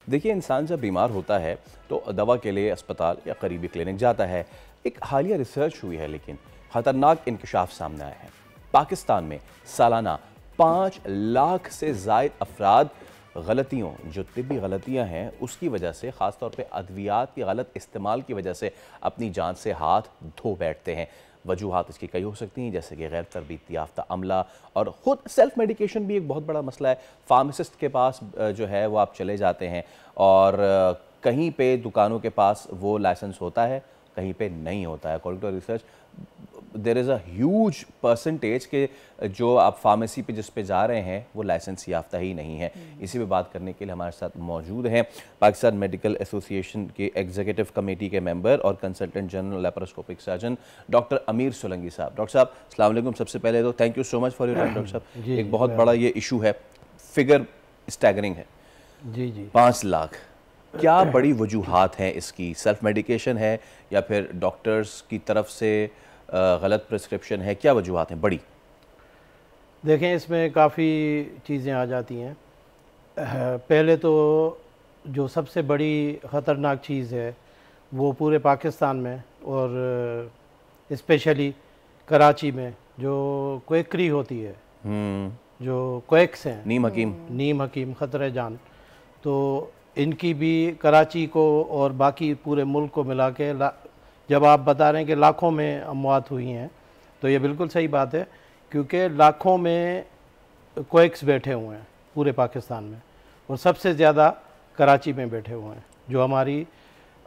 देखिए, इंसान जब बीमार होता है तो दवा के लिए अस्पताल या करीबी क्लिनिक जाता है। एक हालिया रिसर्च हुई है लेकिन ख़तरनाक इंकशाफ सामने आया है। पाकिस्तान में सालाना 5 लाख से ज़ायद अफराद गलतियों, जो तिब्बी गलतियां हैं उसकी वजह से, ख़ासतौर पे अद्वियात के गलत इस्तेमाल की वजह से अपनी जान से हाथ धो बैठते हैं। वजूहात इसकी कई हो सकती हैं, जैसे कि गैर तरबियत याफ्ता अमला और ख़ुद सेल्फ मेडिकेशन भी एक बहुत बड़ा मसला है। फार्मासिस्ट के पास जो है वो आप चले जाते हैं और कहीं पे दुकानों के पास वो लाइसेंस होता है, कहीं पे नहीं होता है। According to research there is a huge percentage के जो आप फार्मेसी पे जिस पे जा रहे हैं वो लाइसेंस याफ्ता ही नहीं है। इसी पे बात करने के लिए हमारे साथ मौजूद हैं पाकिस्तान मेडिकल एसोसिएशन के एग्जीक्यूटिव कमेटी के मेंबर और consultant general laparoscopic surgeon doctor अमीर सोलंकी साहब। डॉक्टर साहब अस्सलाम वालेकुम। सबसे पहले तो thank you so much for your time. Doctor साहब, एक बहुत बड़ा ये इशू है, फिगर स्टैगरिंग है। जी जी 5 लाख, क्या बड़ी वजूहात हैं इसकी? सेल्फ मेडिकेशन है या फिर डॉक्टर्स की तरफ से गलत प्रिस्क्रिप्शन है? क्या वजूहात हैं बड़ी? देखें, इसमें काफ़ी चीज़ें आ जाती हैं। पहले तो जो सबसे बड़ी ख़तरनाक चीज़ है वो पूरे पाकिस्तान में और स्पेशली कराची में जो क्वेकरी होती है, जो क्वेक्स हैं, नीम हकीम ख़तरे जान, तो इनकी भी कराची को और बाकी पूरे मुल्क को मिला के जब आप बता रहे हैं कि लाखों में अमवात हुई हैं, तो ये बिल्कुल सही बात है, क्योंकि लाखों में क्वेक्स बैठे हुए हैं पूरे पाकिस्तान में और सबसे ज़्यादा कराची में बैठे हुए हैं, जो हमारी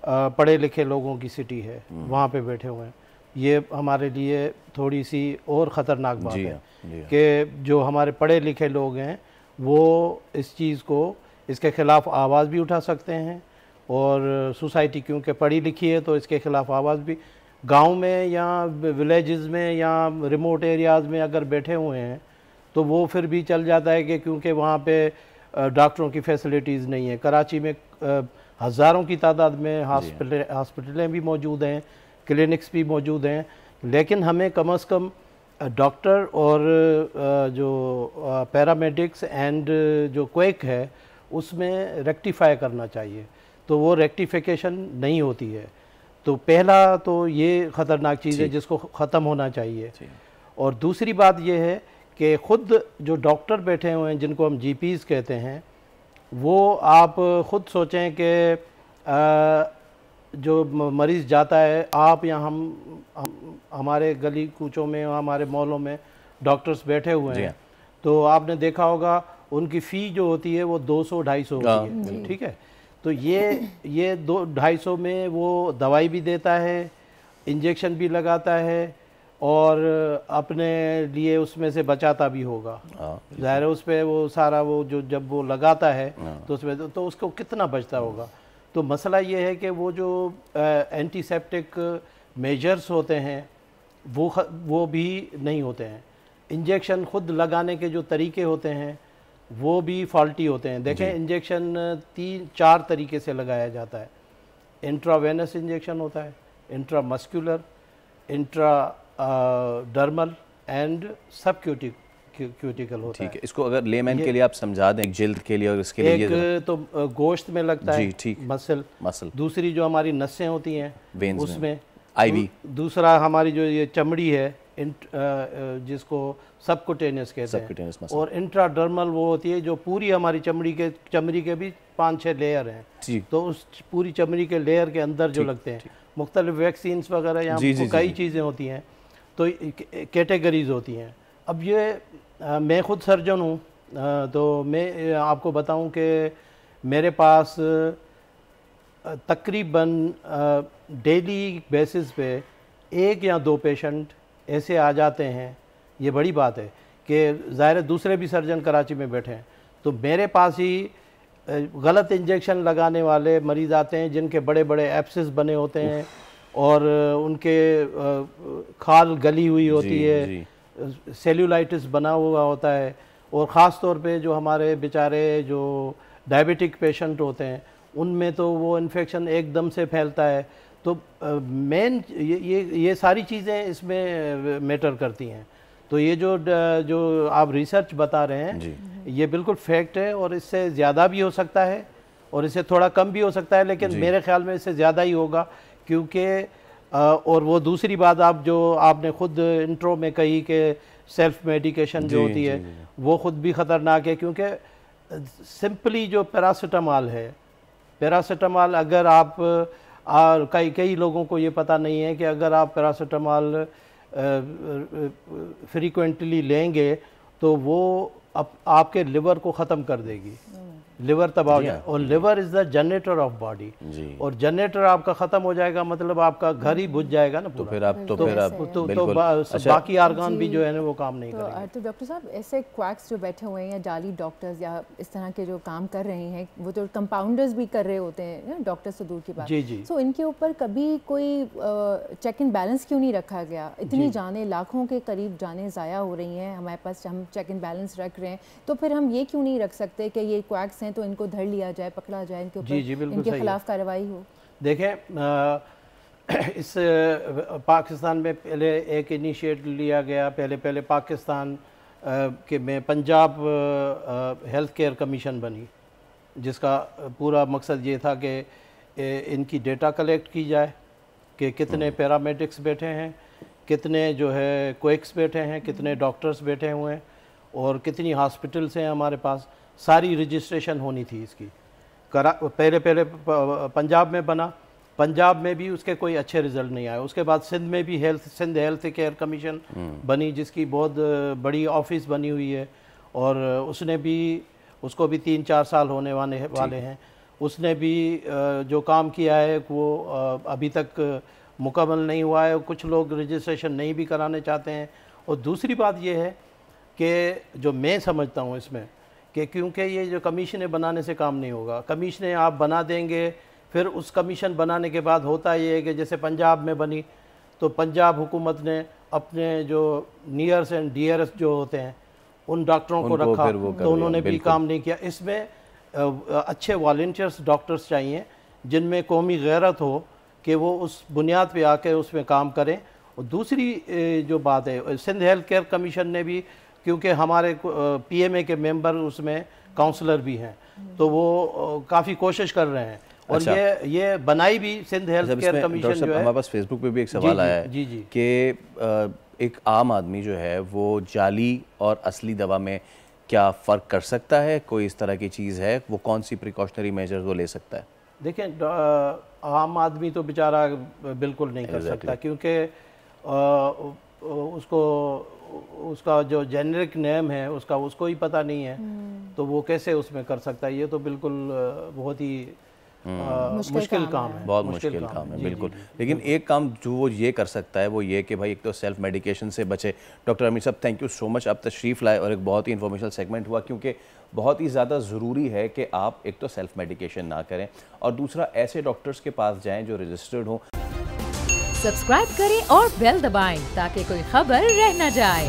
पढ़े लिखे लोगों की सिटी है, वहाँ पे बैठे हुए हैं। ये हमारे लिए थोड़ी सी और ख़तरनाक बात है कि जो हमारे पढ़े लिखे लोग हैं वो इस चीज़ को, इसके ख़िलाफ़ आवाज़ भी उठा सकते हैं और सोसाइटी क्योंकि पढ़ी लिखी है तो इसके ख़िलाफ़ आवाज़ भी, गांव में या विलेजेस में या रिमोट एरियाज़ में अगर बैठे हुए हैं तो वो फिर भी चल जाता है कि क्योंकि वहाँ पे डॉक्टरों की फैसिलिटीज़ नहीं है। कराची में हज़ारों की तादाद में हॉस्पिटलें भी मौजूद हैं, क्लिनिक्स भी मौजूद हैं, लेकिन हमें कम से कम डॉक्टर और जो पैरामेडिक्स एंड जो क्वेक है उसमें रेक्टिफाई करना चाहिए, तो वो रेक्टिफिकेशन नहीं होती है। तो पहला तो ये ख़तरनाक चीज़ है जिसको ख़त्म होना चाहिए। और दूसरी बात ये है कि ख़ुद जो डॉक्टर बैठे हुए हैं जिनको हम जीपीज़ कहते हैं, वो आप ख़ुद सोचें कि जो मरीज़ जाता है, आप या हम हमारे गली कूचों में, हमारे मोहल्लों में डॉक्टर्स बैठे हुए हैं, तो आपने देखा होगा उनकी फ़ी जो होती है वो 200-250 होती है, ठीक है। तो ये 200-250 में वो दवाई भी देता है, इंजेक्शन भी लगाता है और अपने लिए उसमें से बचाता भी होगा। ज़ाहिर है उस पर वो सारा वो जो जब वो लगाता है तो उसमें तो उसको कितना बचता होगा। तो मसला ये है कि वो जो एंटीसेप्टिक मेजर्स होते हैं वो भी नहीं होते हैं। इंजेक्शन ख़ुद लगाने के जो तरीके होते हैं वो भी फॉल्टी होते हैं। देखें, इंजेक्शन 3-4 तरीके से लगाया जाता है। इंट्रावेनस इंजेक्शन होता है, इंट्रामस्कुलर, इंट्राडर्मल एंड सबक्यूटिकल होता है। ठीक है, इसको अगर लेमैन के लिए आप समझा दें, जिल्द के लिए और इसके लिए। एक तो गोश्त में लगता है, ठीक, मसल। दूसरी जो हमारी नसें होती हैं उसमें, आईवी। दूसरा हमारी जो ये चमड़ी है जिसको सबक्यूटेनियस कहते हैं, और इंट्राडर्मल वो होती है जो पूरी हमारी चमड़ी के भी 5-6 लेयर हैं, तो उस पूरी चमड़ी के लेयर के अंदर जो लगते हैं। मुख्तलिफ वैक्सीन्स वगैरह यहाँ कई चीज़ें होती हैं, तो कैटेगरीज होती हैं। अब ये मैं ख़ुद सर्जन हूँ, तो मैं आपको बताऊँ कि मेरे पास तकरीबन डेली बेसिस पे 1 या 2 पेशेंट ऐसे आ जाते हैं। ये बड़ी बात है कि ज़ाहिर दूसरे भी सर्जन कराची में बैठे हैं, तो मेरे पास ही गलत इंजेक्शन लगाने वाले मरीज़ आते हैं जिनके बड़े बड़े एब्सेस बने होते हैं और उनके खाल गली हुई होती है, सेल्यूलाइटिस बना हुआ होता है, और ख़ास तौर पे जो हमारे बेचारे जो डायबिटिक पेशेंट होते हैं उनमें तो वो इन्फेक्शन एकदम से फैलता है। तो मेन ये सारी चीज़ें इसमें मैटर करती हैं। तो ये जो आप रिसर्च बता रहे हैं ये बिल्कुल फैक्ट है, और इससे ज़्यादा भी हो सकता है اور اسے تھوڑا کم بھی ہو سکتا ہے، لیکن میرے خیال میں اس سے زیادہ ہی ہوگا، کیونکہ اور وہ دوسری بات آپ نے خود انٹرو میں کہی کہ سیلف میڈیکیشن جو ہوتی ہے وہ خود بھی خطرناک ہے، کیونکہ سمپلی جو پیراسیٹامال ہے، پیراسیٹامال اگر آپ کئی لوگوں کو یہ پتہ نہیں ہے کہ اگر آپ پیراسیٹامال فریکوینٹلی لیں گے تو وہ آپ کے لیور کو ختم کر دے گی، لیور تباہ ہو جائے، اور liver is the generator of body, اور جنریٹر آپ کا ختم ہو جائے گا مطلب آپ کا گھر ہی بجھ جائے گا نا پورا، تو باقی آرگان بھی جو ہے نا وہ کام نہیں کریں گے۔ تو ڈاکٹر صاحب ایسے کویکس جو بیٹھے ہوئے ہیں یا جعلی ڈاکٹرز یا اس طرح کے جو کام کر رہے ہیں، وہ تو کمپاؤنڈرز بھی کر رہے ہوتے ہیں ڈاکٹر سے دور کی بات، سو ان کے اوپر کبھی کوئی چیک اینڈ بیلنس کیوں نہیں رکھا گیا؟ اتنی جانیں، لاکھوں کے قریب جانیں ضائع ہو رہی ہیں ہمارے پاس، ہم چیک اینڈ بیلنس رکھ رہے ہیں، تو پھر ہم یہ کیوں نہیں رکھ سکتے کہ یہ کویکس ہیں تو ان کو دھر لیا جائے، پکڑا جائے، ان کے اوپر ان کے خلاف کارروائی ہو؟ دیکھیں اس پاکستان میں پہلے ایک انیشیٹ لیا گیا، پہلے پاکستان کہ میں پنجاب ہیلتھ کیئر کمیشن بنی، جس کا پورا مقصد یہ تھا کہ ان کی ڈیٹا کلیکٹ کی جائے کہ کتنے پیرامیڈکس بیٹھے ہیں، کتنے جو ہے کویکس بیٹھے ہیں، کتنے ڈاکٹرز بیٹھے ہوئے ہیں، اور کتنی ہاسپٹلس ہیں ہمارے پاس، ساری رجسٹریشن ہونی تھی اس کی۔ پہلے پنجاب میں بنا، پنجاب میں بھی اس کے کوئی اچھے رزلٹ نہیں آئے، اس کے بعد سندھ میں بھی سندھ ہیلتھ کیئر کمیشن بنی، جس کی بہت بڑی آفس بنی ہوئی ہے، اور اس کو بھی 3-4 سال ہونے والے ہیں، اس نے بھی جو کام کیا ہے وہ ابھی تک مکمل نہیں ہوا ہے، کچھ لوگ رجسٹریشن نہیں بھی کرانے چاہتے ہیں۔ اور دوسری بات یہ ہے کہ جو میں سمجھتا ہوں اس میں کہ کیونکہ یہ جو کمیشنیں بنانے سے کام نہیں ہوگا، کمیشنیں آپ بنا دیں گے، پھر اس کمیشن بنانے کے بعد ہوتا یہ ہے کہ جیسے پنجاب میں بنی تو پنجاب حکومت نے اپنے جو نیئرس اینڈ ڈیئرس جو ہوتے ہیں ان ڈاکٹروں کو رکھا، تو انہوں نے بھی کام نہیں کیا۔ اس میں اچھے والنٹیئرس ڈاکٹرز چاہیے جن میں قومی غیرت ہو کہ وہ اس بنیاد پہ آ کے اس میں کام کریں۔ اور دوسری جو بات ہے، سندھ ہیلتھ کیئر کمیشن نے بھی، کیونکہ ہمارے پی ایم اے کے ممبر اس میں کاؤنسلر بھی ہیں، تو وہ کافی کوشش کر رہے ہیں، اور یہ بنائی بھی سندھ ہیلتھ کیئر کمیشن جو ہے۔ ہمارے پاس فیس بک پہ بھی ایک سوال آیا ہے کہ ایک عام آدمی جو ہے وہ جعلی اور اصلی دوا میں کیا فرق کر سکتا ہے؟ کوئی اس طرح کی چیز ہے؟ وہ کون سی پریکاشنری میجرز وہ لے سکتا ہے؟ دیکھیں عام آدمی تو بیچارہ بالکل نہیں کر سکتا، کیونکہ اس کا جو جنرک نیم ہے اس کو ہی پتہ نہیں ہے، تو وہ کیسے اس میں کر سکتا ہے؟ یہ تو بالکل بہت ہی مشکل کام ہے، بہت مشکل کام ہے، بالکل۔ لیکن ایک کام جو وہ یہ کر سکتا ہے وہ یہ کہ بھائی ایک تو سیلف میڈیکیشن سے بچے۔ ڈاکٹر امیر صاحب تھینک یو سو مچ، آپ تشریف لائے اور ایک بہت ہی انفارمیشنل سیگمنٹ ہوا، کیونکہ بہت ہی زیادہ ضروری ہے کہ آپ ایک تو سیلف میڈیکیشن نہ کریں، اور دوسرا ایسے ڈاکٹرز کے پاس جائیں جو رجسٹرڈ ہوں۔ سبسکرائب کریں اور بیل دبائیں تاکہ کوئی خبر رہ نہ جائے۔